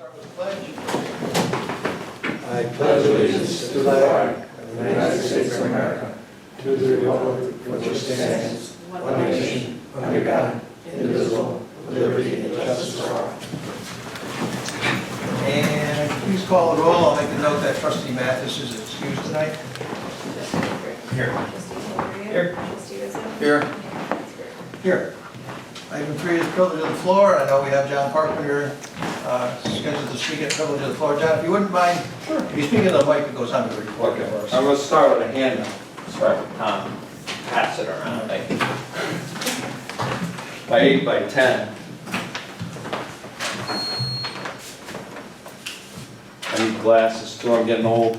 Start with the pledge. I pledge allegiance to the flag of the United States of America, to the republic for which it stands, one nation, under God, indivisible, with liberty and justice for all. And please call the roll. I'll make a note that trustee Mathis is excused tonight. Here. Here. Here. Here. Item 3 is privilege of the floor. I know we have John Carpenter scheduled to speak at privilege of the floor. John, if you wouldn't mind, if you speak in the mic, it goes on to the report for us. I'm going to start with a handout. Start with Tom. Pass it around. By 8 by 10. I need glasses too. I'm getting old.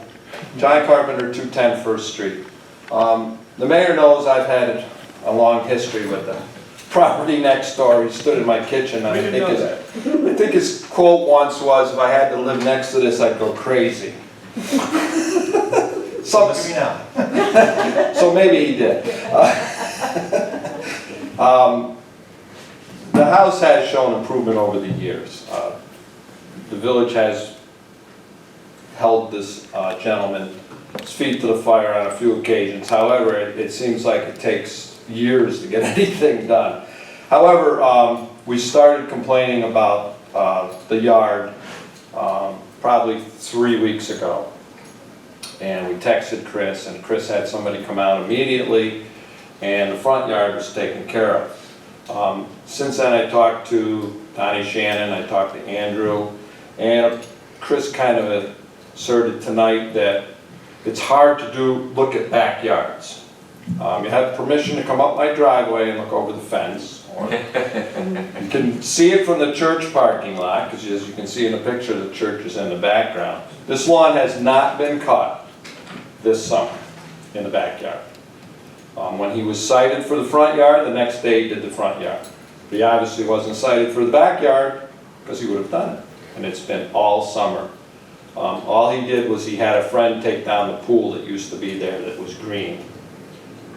John Carpenter, 210 First Street. The mayor knows I've had a long history with the property next door. He stood in my kitchen. I think his quote once was, "If I had to live next to this, I'd go crazy." So look at me now. So maybe he did. The house has shown improvement over the years. The village has held this gentleman's feet to the fire on a few occasions. However, it seems like it takes years to get anything done. However, we started complaining about the yard probably 3 weeks ago. And we texted Chris, and Chris had somebody come out immediately, and the front yard was taken care of. Since then, I talked to Donnie Shannon, I talked to Andrew, and Chris kind of asserted tonight that it's hard to look at backyards. You have permission to come up my driveway and look over the fence, or you can see it from the church parking lot, because as you can see in the picture, the church is in the background. This lawn has not been cut this summer in the backyard. When he was cited for the front yard, the next day he did the front yard. But he obviously wasn't cited for the backyard, because he would have done it. And it's been all summer. All he did was he had a friend take down the pool that used to be there that was green.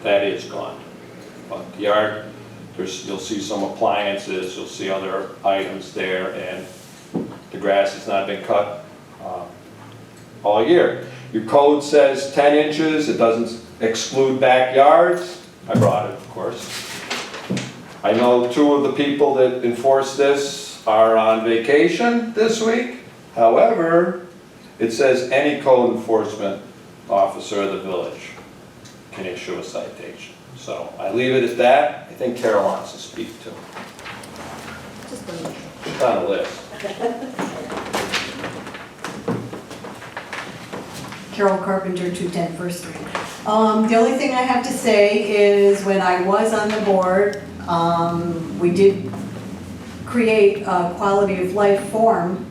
That is gone. But the yard, you'll see some appliances, you'll see other items there, and the grass has not been cut all year. Your code says 10 inches, it doesn't exclude backyards. I brought it, of course. I know 2 of the people that enforce this are on vacation this week. However, it says any code enforcement officer of the village can issue a citation. So I leave it at that. I think Carol wants to speak too. It's on the list. Carol Carpenter, 210 First Street. The only thing I have to say is when I was on the board, we did create a quality of life form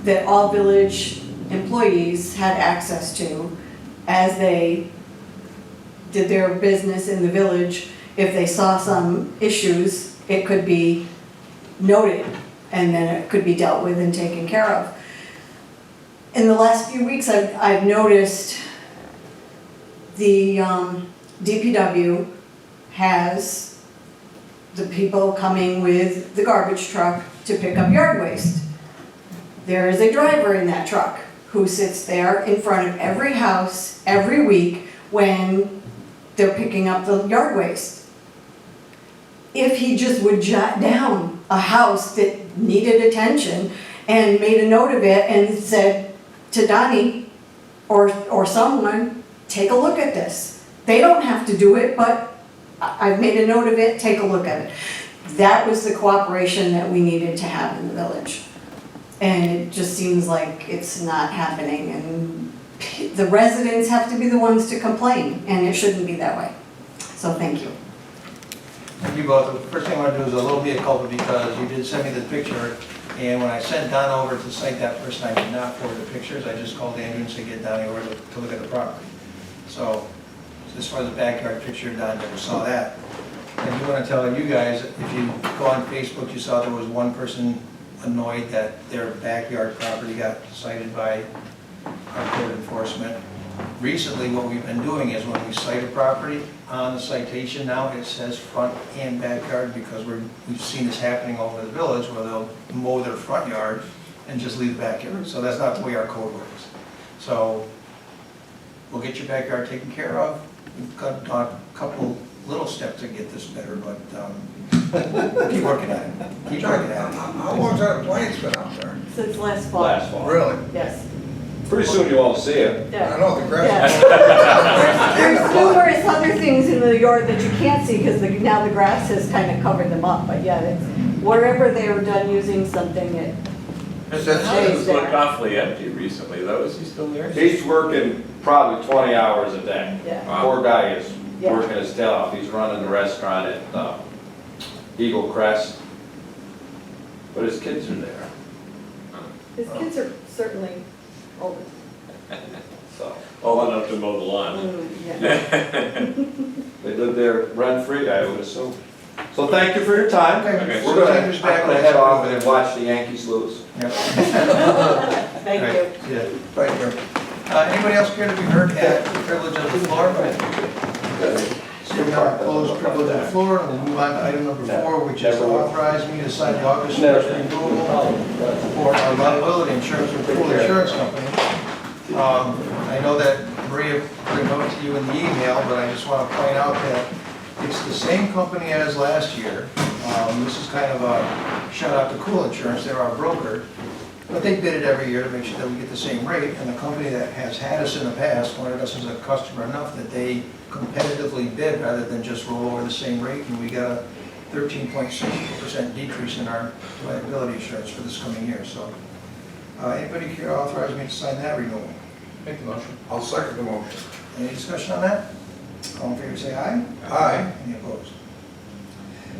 that all village employees had access to as they did their business in the village. If they saw some issues, it could be noted and then it could be dealt with and taken care of. In the last few weeks, I've noticed the DPW has the people coming with the garbage truck to pick up yard waste. There is a driver in that truck who sits there in front of every house every week when they're picking up the yard waste. If he just would jot down a house that needed attention and made a note of it and said to Donnie or someone, take a look at this. They don't have to do it, but I've made a note of it, take a look at it. That was the cooperation that we needed to have in the village. And it just seems like it's not happening, and the residents have to be the ones to complain, and it shouldn't be that way. So thank you. Thank you both. The first thing I want to do is a little mea culpa, because you did send me the picture, and when I sent Don over to cite that person, I did not forward the pictures. I just called Andrew and said get Donnie over to look at the property. So as far as the backyard picture, Don never saw that. I do want to tell you guys, if you go on Facebook, you saw there was one person annoyed that their backyard property got cited by our code enforcement. Recently, what we've been doing is when we cite a property, on the citation now, it says front and backyard, because we've seen this happening all over the village, where they'll mow their front yard and just leave the backyard. So that's not the way our code works. So we'll get your backyard taken care of. We've got a couple little steps to get this better, but keep working at it. Keep working at it. How long's that appliance been out there? Since last fall. Last fall. Really? Yes. Pretty soon you won't see it. Yeah. I know, the grass. Yeah. There's numerous other things in the yard that you can't see because now the grass has kind of covered them up. But yeah, it's, wherever they were done using something, it Is stays It's looked there. awfully empty recently, though. Is he still there? He's working probably 20 hours a day. Yeah. Poor guy is Yeah. working his tail off. He's running the restaurant at Eagle Crest. But his kids are there, His kids are certainly older. so. Old enough to mow the lawn. Yeah. They live there rent-free, I would assume. So thank you for your time. Okay, We're so gonna, Tanner's I'm back gonna next head off week. and watch the Yankees lose. Yep. Thank All you. right, yeah. Thank you. Anybody else care to be heard at the privilege of the floor? So we're gonna close privilege of the floor, and we'll move on to item number 4, which is to authorize me to sign the August 1st renewal for our liability insurance with Pool Insurance Company. I know that Maria put a note to you in the email, but I just want to point out that it's the same company as last year. This is kind of a shout out to Cool Insurance, they're our broker. But they bid it every year to make sure that we get the same rate, and the company that has had us in the past wanted us as a customer enough that they competitively bid rather than just roll over the same rate, and we got a 13.6% decrease in our liability insurance for this coming year, so. Anybody care to authorize me to sign that renewal? Make the motion. I'll second the motion. Any discussion on that? All in favor, say aye. Aye. Any opposed?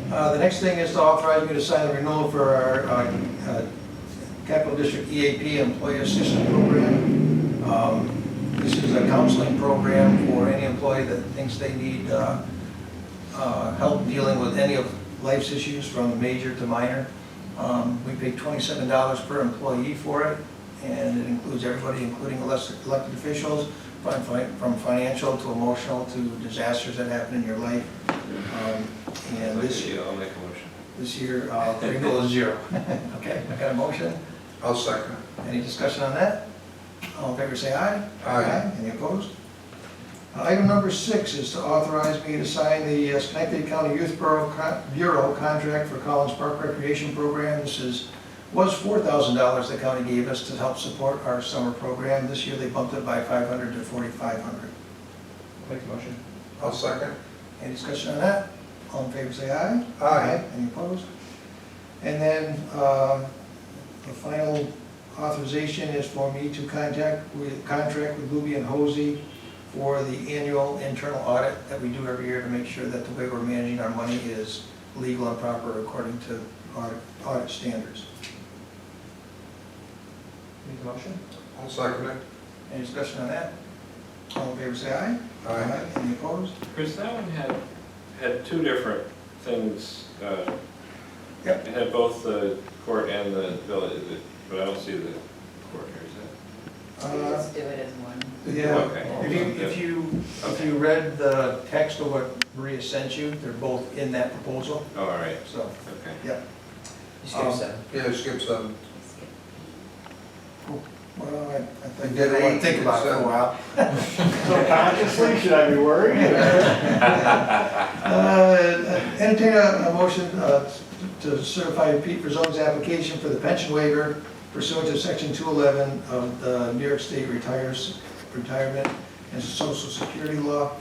The next thing is to authorize me to sign the renewal for our Capital District EAP Employee Assistance Program. This is a counseling program for any employee that thinks they need help dealing with any of life's issues from major to minor. We pay $27 per employee for it, and it includes everybody, including elected officials, from financial to emotional to disasters that happen in your life. And this year, I'll make a motion. this year, the renewal is 0. Okay, I got a motion. I'll second. Any discussion on that? All in favor, say aye. Aye. Any opposed? Item number 6 is to authorize me to sign the Schenectady County Youth Bureau contract for Collins Park Recreation Program. This was $4,000 the county gave us to help support our summer program. This year they bumped it by $500 to $4,500. Make the motion. I'll second. Any discussion on that? All in favor, say aye. Aye. Any opposed? And then the final authorization is for me to contract with Luby and Hosey for the annual internal audit that we do every year to make sure that the way we're managing our money is legal and proper according to audit standards. Make the motion. I'll second it. Any discussion on that? All in favor, say aye. Aye. Any opposed? Chris, that one had two different things. Yep. It had both the court and the village, but I don't see the court here, is Let's do it as one. Yeah, Okay. if you read the text of what Maria sent you, they're both in that proposal, that? Oh, all right, so, okay. yeah. Skip 7. Yeah, skip 7. Well, I think You did I want to 8, think about it for a while. So consciously, should I be worried? Entertain a motion to certify Pete Frizzone's application for the pension waiver pursuant to section 211 of the New York State Retirement and Social Security Law.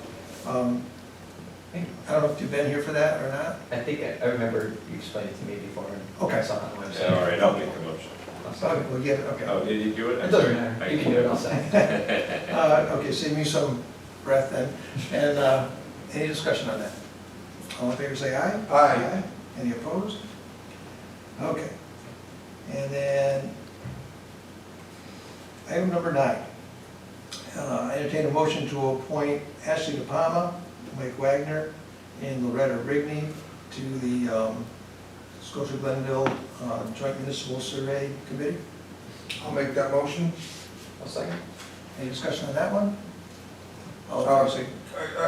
I don't know if you've been here for that or not. I think I remember you explained it to me before. And Okay. I saw it on the website. Yeah, all right, I'll make the motion. Okay, we'll get it, okay. Oh, did you do it? It doesn't matter. You can do it, I'll say. Okay, save me some breath then. And any discussion on that? All in favor, say aye. Aye. Any opposed? Okay. And then, item number 9. I entertain a motion to appoint Ashley DePalma, Mike Wagner, and Loretta Rigney to the Scotia Glenville Joint Municipal Survey Committee. I'll make that motion. I'll second. Any discussion on that one? All in favor, say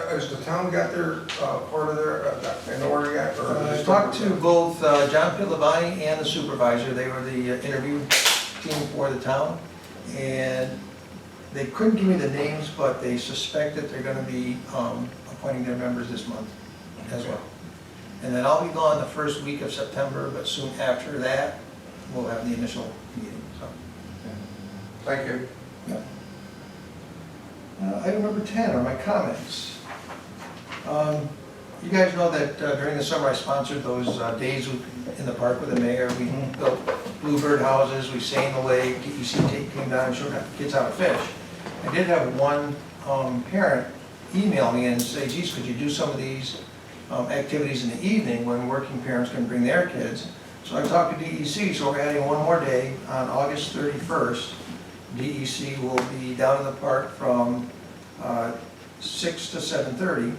Has the town got their part of their, in order yet? Or I talked to both John Pitlavani and the supervisor. They were the interview team for the town. And they couldn't give me the names, but they suspect that they're gonna be appointing their members this month as well. And then I'll be gone the first week of September, but soon after that, we'll have the initial meeting, so. Thank you. Item number 10 are my comments. You guys know that during the summer I sponsored those days in the park with the mayor. We built bluebird houses, we seined the lake, DEC came down and showed kids how to fish. I did have one parent email me and say, geez, could you do some of these activities in the evening when working parents can bring their kids? So I talked to DEC, so we're adding one more day on August 31st. DEC will be down in the park from 6 to 7:30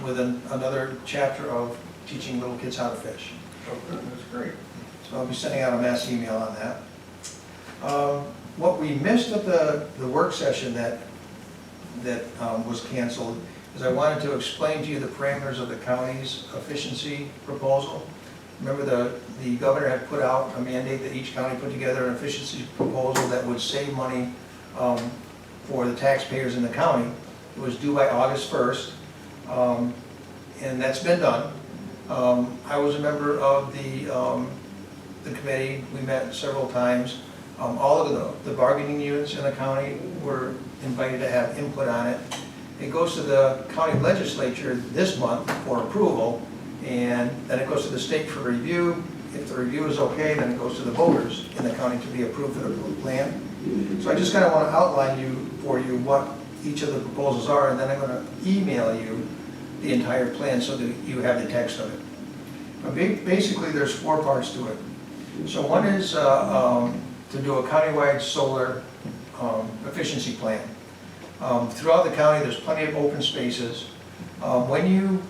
with another chapter of teaching little kids how to fish. Oh, good, that's great. So I'll be sending out a mass email on that. What we missed at the work session that was canceled is I wanted to explain to you the parameters of the county's efficiency proposal. Remember the governor had put out a mandate that each county put together an efficiency proposal that would save money for the taxpayers in the county. It was due by August 1st, and that's been done. I was a member of the committee. We met several times. All of the bargaining units in the county were invited to have input on it. It goes to the county legislature this month for approval, and then it goes to the state for review. If the review is okay, then it goes to the voters in the county to be approved for the plan. So I just kind of want to outline for you what each of the proposals are, and then I'm going to email you the entire plan so that you have the text of it. But basically, there's 4 parts to it. So one is to do a countywide solar efficiency plan. Throughout the county, there's plenty of open spaces. When you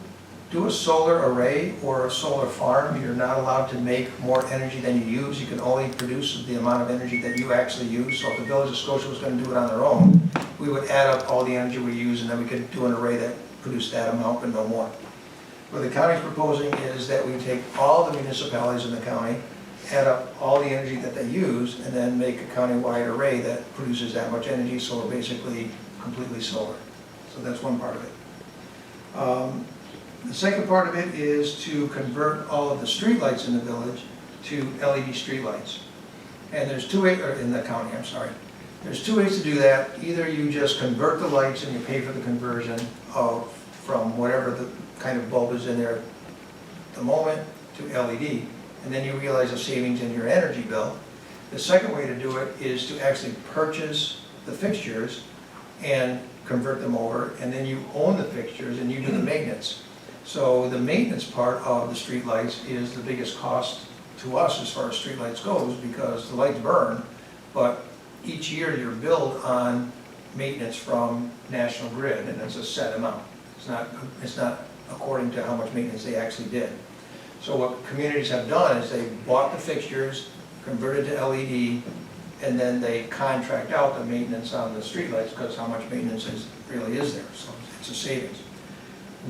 do a solar array or a solar farm, you're not allowed to make more energy than you use. You can only produce the amount of energy that you actually use. So if the Village of Scotia was going to do it on their own, we would add up all the energy we use, and then we could do an array that produced that amount but no more. What the county's proposing is that we take all the municipalities in the county, add up all the energy that they use, and then make a countywide array that produces that much energy, so we're basically completely solar. So that's one part of it. The second part of it is to convert all of the streetlights in the village to LED streetlights. And there's 2 ways, or in the county, I'm sorry. There's 2 ways to do that. Either you just convert the lights and you pay for the conversion from whatever the kind of bulb is in there at the moment to LED, and then you realize a savings in your energy bill. The second way to do it is to actually purchase the fixtures and convert them over, and then you own the fixtures and you do the maintenance. So the maintenance part of the streetlights is the biggest cost to us as far as streetlights goes, because the lights burn, but each year you're billed on maintenance from National Grid, and it's a set amount. It's not according to how much maintenance they actually did. So what communities have done is they bought the fixtures, converted to LED, and then they contract out the maintenance on the streetlights, because how much maintenance really is there, so it's a savings.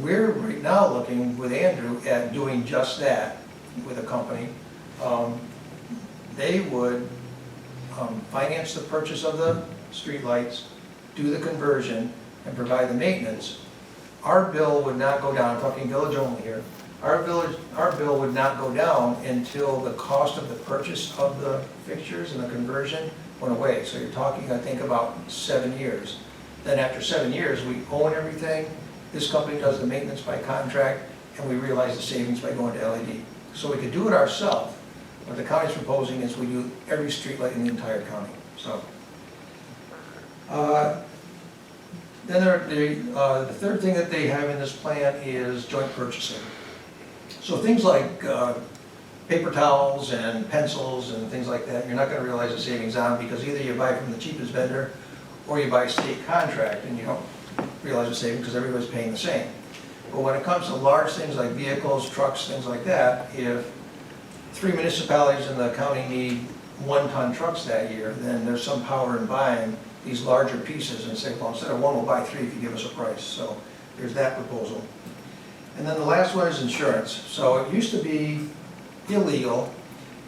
We're right now looking with Andrew at doing just that with a company. They would finance the purchase of the streetlights, do the conversion, and provide the maintenance. Our bill would not go down, I'm talking village only here, our bill would not go down until the cost of the purchase of the fixtures and the conversion went away. So you're talking, I think, about 7 years. Then after 7 years, we own everything. This company does the maintenance by contract, and we realize the savings by going to LED. So we could do it ourselves. What the county's proposing is we do every streetlight in the entire county. So, then the third thing that they have in this plan is joint purchasing. So things like paper towels and pencils and things like that, you're not going to realize the savings on, because either you buy from the cheapest vendor or you buy a state contract, and you don't realize the savings because everybody's paying the same. But when it comes to large things like vehicles, trucks, things like that, if 3 municipalities in the county need 1-ton trucks that year, then there's some power in buying these larger pieces and say, well, instead of 1, we'll buy 3 if you give us a price. So there's that proposal. And then the last one is insurance. So it used to be illegal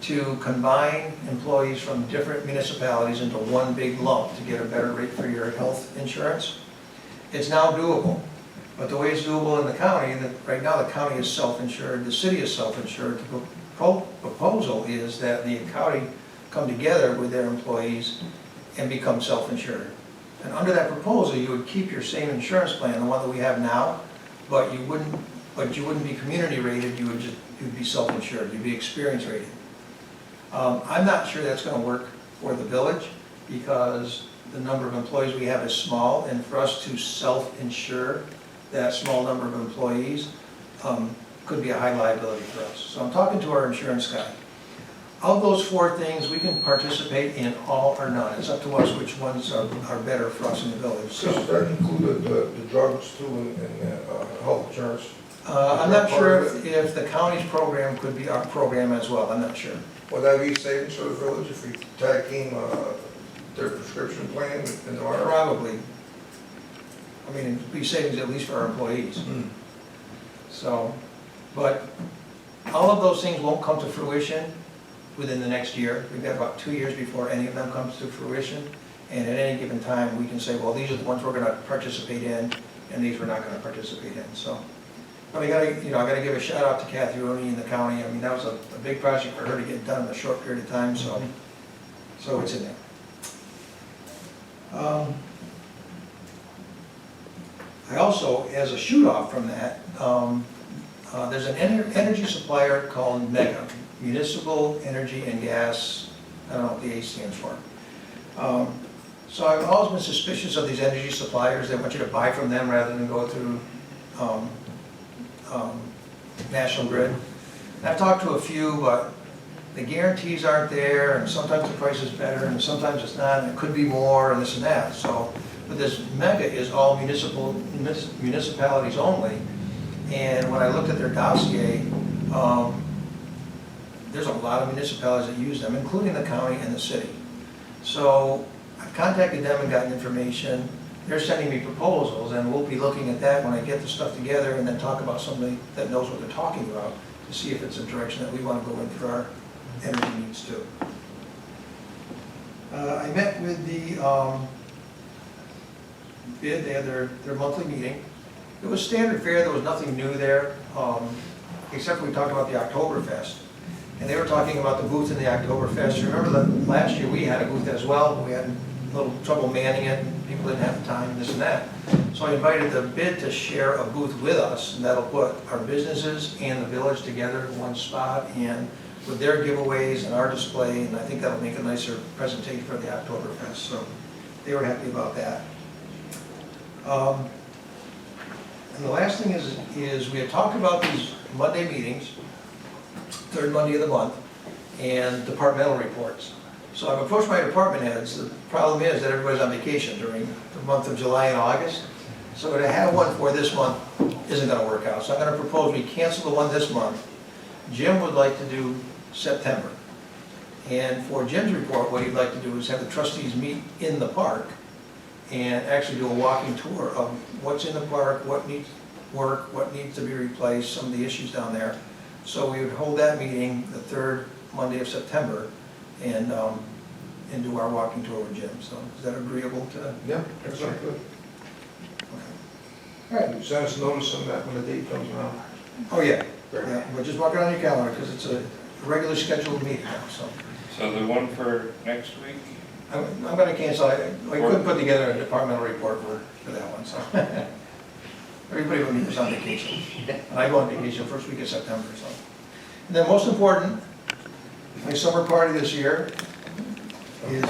to combine employees from different municipalities into one big lump to get a better rate for your health insurance. It's now doable, but the way it's doable in the county, that right now the county is self-insured, the city is self-insured. The proposal is that the county come together with their employees and become self-insured. And under that proposal, you would keep your same insurance plan, the one that we have now, but you wouldn't be community rated, you'd be self-insured, you'd be experience rated. I'm not sure that's gonna work for the village because the number of employees we have is small, and for us to self-insure that small number of employees could be a high liability for us. So I'm talking to our insurance guy. Of those 4 things, we can participate in all or none. It's up to us which ones are better for us in the village. So So that included the drugs too and health insurance? I'm not sure if the county's program could be our program as well. I'm not sure. Would that be savings for the village if we tag team their prescription plan into ours? Probably. I mean, it'd be savings at least for our employees. So, but all of those things won't come to fruition within the next year. We've got about 2 years before any of them comes to fruition. And at any given time, we can say, well, these are the ones we're gonna participate in, and these we're not gonna participate in, so. But I gotta give a shout out to Kathy Rooney in the county. I mean, that was a big project for her to get done in a short period of time, so it's in there. I also, as a shoot-off from that, there's an energy supplier called MEGA, Municipal Energy and Gas, I don't know what the A stands for. So I've always been suspicious of these energy suppliers. They want you to buy from them rather than go through National Grid. And I've talked to a few, but the guarantees aren't there, and sometimes the price is better, and sometimes it's not, and it could be more, and this and that. So, but this MEGA is all municipalities only. And when I looked at their dossier, there's a lot of municipalities that use them, including the county and the city. So I've contacted them and gotten information. They're sending me proposals, and we'll be looking at that when I get the stuff together and then talk about somebody that knows what they're talking about to see if it's a direction that we want to go in for our energy needs too. I met with the BID, they had their monthly meeting. It was standard fare, there was nothing new there, except we talked about the Oktoberfest. And they were talking about the booth in the Oktoberfest. You remember that last year we had a booth as well, but we had a little trouble manning it, and people didn't have the time, this and that. So I invited the BID to share a booth with us, and that'll put our businesses and the village together in one spot, and with their giveaways and our display, and I think that'll make a nicer presentation for the Oktoberfest. So they were happy about that. And the last thing is we had talked about these Monday meetings, third Monday of the month, and departmental reports. So I've approached my department heads. The problem is that everybody's on vacation during the month of July and August. So to have one for this month isn't gonna work out. So I'm gonna propose we cancel the one this month. Jim would like to do September. And for Jim's report, what he'd like to do is have the trustees meet in the park and actually do a walking tour of what's in the park, what needs work, what needs to be replaced, some of the issues down there. So we would hold that meeting the third Monday of September and do our walking tour with Jim. So is that agreeable to? Yeah, that's not good. All right. You send us notice on that when the date comes around. Oh, yeah. Yeah, but just mark it on your calendar because it's a regular scheduled meeting now, so. So the one for next week? I'm gonna cancel, I couldn't put together a departmental report for that one, so. Everybody will meet us on vacation. And I go on vacation first week of September, so. And then most important, my summer party this year is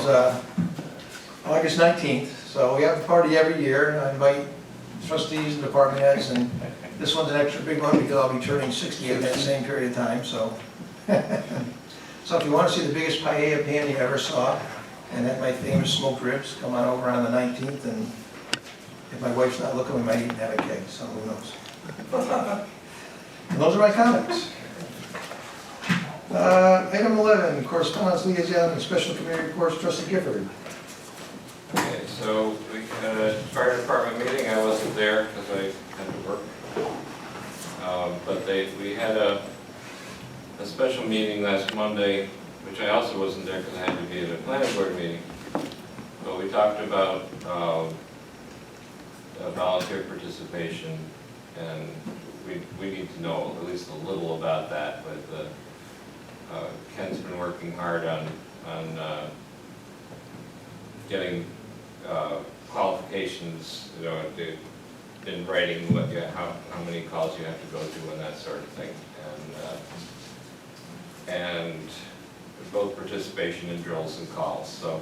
August 19th. So we have a party every year, and I invite trustees and department heads, and this one's an extra big one because I'll be turning 60 in that same period of time, so. So if you want to see the biggest paella pan you ever saw, and have my famous smoked ribs, come on over on the 19th, and if my wife's not looking, we might even have a cake, so who knows. And those are my comments. Item 11, correspondence liaison and special committee reports, trustee Gifford. Okay, so we had a fire department meeting. I wasn't there because I had to work. But we had a special meeting last Monday, which I also wasn't there because I had to be at a planning board meeting. But we talked about volunteer participation, and we need to know at least a little about that. But Ken's been working hard on getting qualifications, you know, in writing what how many calls you have to go to and that sort of thing, and both participation in drills and calls. So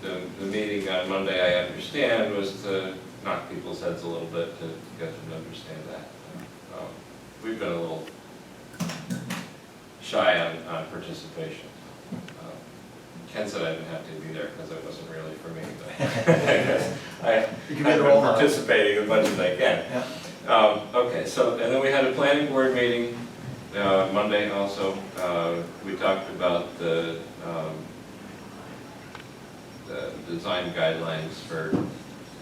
the meeting on Monday, I understand, was to knock people's heads a little bit to get them to understand that. We've been a little shy on participation. Ken said I didn't have to be there because it wasn't really for me, but I've been participating as much as I can. Yeah. Okay, so, and then we had a planning board meeting Monday also. We talked about the design guidelines for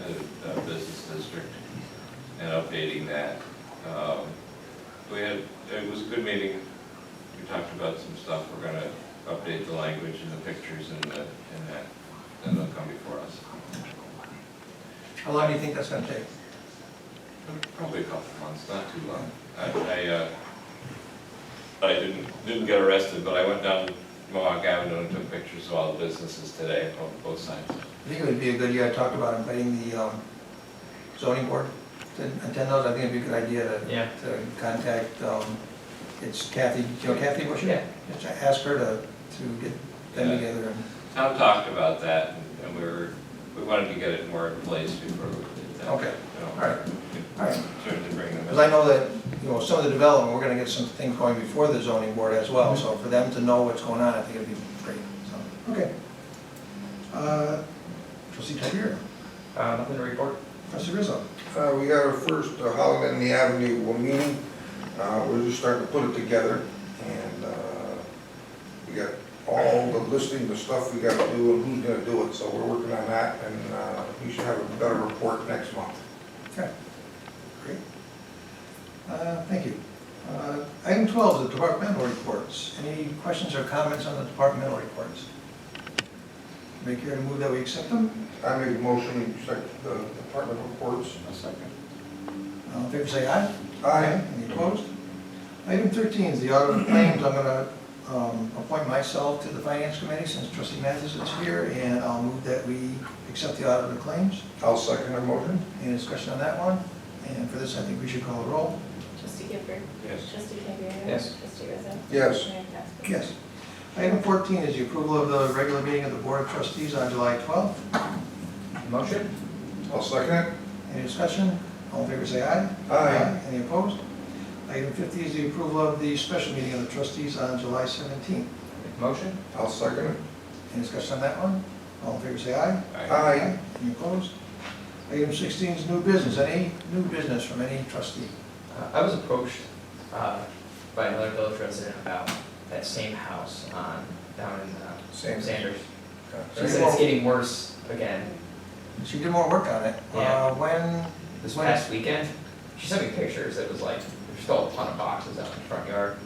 the business district and updating that. It was a good meeting. We talked about some stuff. We're going to update the language and the pictures and that, and they'll come before us. How long do you think that's gonna take? Probably a couple of months, not too long. I didn't get arrested, but I went down Mohawk Avenue and took pictures of all the businesses today on both sides. I think it would be a good idea. I talked about inviting the zoning board to attend those. I think it'd be a good idea to contact, it's Kathy, you know Kathy Busher? Yeah. Just ask her to get them Yeah. together. And Tom talked about that, and we wanted to get it more in place before we did that. Okay. You know, all right, all right. certainly bring them Because in. I know that, you know, some of the development, we're gonna get some things going before the zoning board as well. So for them to know what's going on, I think it'd be great. So, okay. Trustee Tibier, Nothing to report? Trustee Rizzo. We got our first Holland and the Avenue meeting. We're just starting to put it together, and we got all the listing, the stuff we got to do and who's going to do it, so we're working on that, and we should have a better report next month. Okay, great. Thank you. Item 12 is the departmental reports. Any questions or comments on the departmental reports? Make care to move that we accept them. I make a motion to accept the department reports. A second. All in favor, say aye. Aye. Any opposed? Item 13 is the audit of claims. I'm going to appoint myself to the Finance Committee since Trustee Mathis is here, and I'll move that we accept the audit of the claims. I'll second the motion. Any discussion on that one? And for this, I think we should call the roll. Trustee Gifford? Yes. Trustee Cambria? Yes. Trustee Rizzo? Yes. Mayor Casper? Yes. Item 14 is the approval of the regular meeting of the Board of Trustees on July 12th. Motion? I'll second it. Any discussion? All in favor, say aye. Aye. Any opposed? Item 50 is the approval of the special meeting of the trustees on July 17th. Motion? I'll second it. Any discussion on that one? All in favor, say aye. Aye. Any opposed? Item 16 is new business. Any new business from any trustee? I was approached by another village resident about that same house down in Sanders. She said it's getting worse again She did more work on it. Yeah. When? this past weekend. She sent me pictures. It was like, there's still a ton of boxes out in the front yard.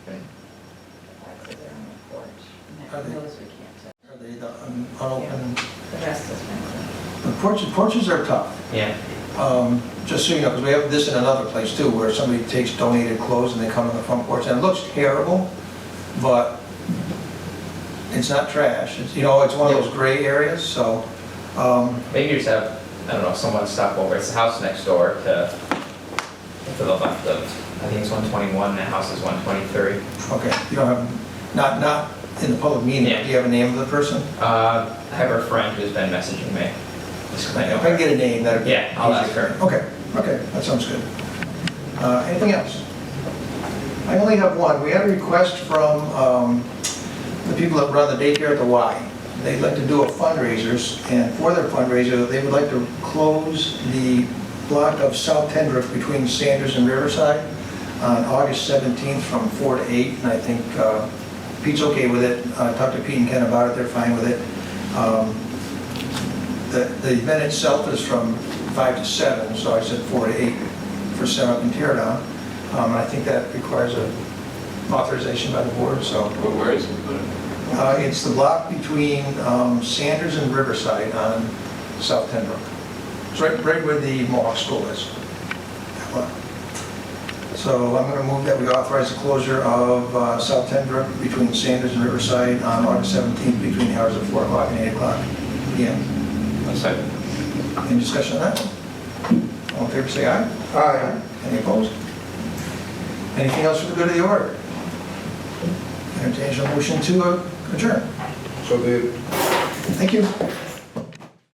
Boxes are on the porch, Are and they- those we can't, Are they the unopened? the rest is fenced. The porches are tough. Yeah. Just so you know, because we have this in another place too, where somebody takes donated clothes and they come on the front porch, and it looks terrible, but it's not trash. It's, you know, it's one of those gray areas, so, Maybe you just have, I don't know, someone stop over. It's the house next door to the left of, I think it's 121, and the house is 123. okay, you don't have, not in the public meeting, Yeah. do you have a name of the person? I have her friend who's been messaging me. Just 'cause I know If I can her. get a name, that'd be. Yeah, I'll ask her. Okay, that sounds good. Anything else? I only have one. We had a request from the people that run the daycare at the Y. They'd like to do a fundraisers, and for their fundraiser, they would like to close the block of South Hendrick between Sanders and Riverside on August 17th from 4 to 8, and I think Pete's okay with it. I talked to Pete and Ken about it, they're fine with it. The event itself is from 5 to 7, so I said 4 to 8 for setup and tear down. And I think that requires a authorization by the board, so. Where is it? It's the block between Sanders and Riverside on South Tenbrook. It's right where the Mohawk School is. That block. So I'm going to move that we authorize the closure of South Tenbrook between Sanders and Riverside on August 17th between the hours of 4 o'clock and 8 o'clock p.m. A second. Any discussion on that? All in favor, say aye. Aye. Any opposed? Anything else for the good of the order? Entertain a motion to adjourn. So be it. Thank you.